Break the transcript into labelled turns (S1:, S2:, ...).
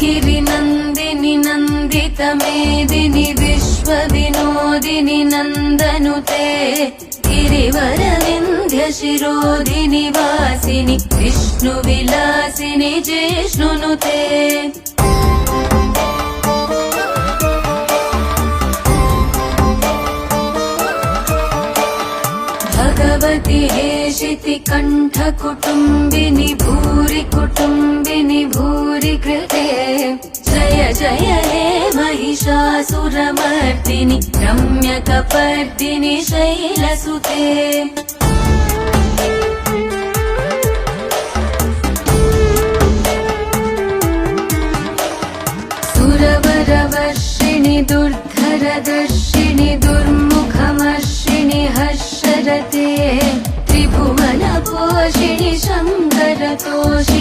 S1: गिरिनन्दिनि नन्दितमेदिनि विश्वविनोदिनि नन्दनुते गिरिवरविन्ध्यशिरोधिनि वासिनि विष्णुविलासिनि जिष्णुनुते भगवति हेशिति कण्ठकुटुम्बिनि भूरि कुटुम्बिनि भूरि कृते जय जय हे महिषासुरमर्दिनि रम्यकपर्दिनि शैलसुते सुरवरवर्षिणि दुर्धरदर्शिनि दुर्मुखमर्षिणि हर्षरते त्रिभुवनपोषिणि शङ्करतोषिणि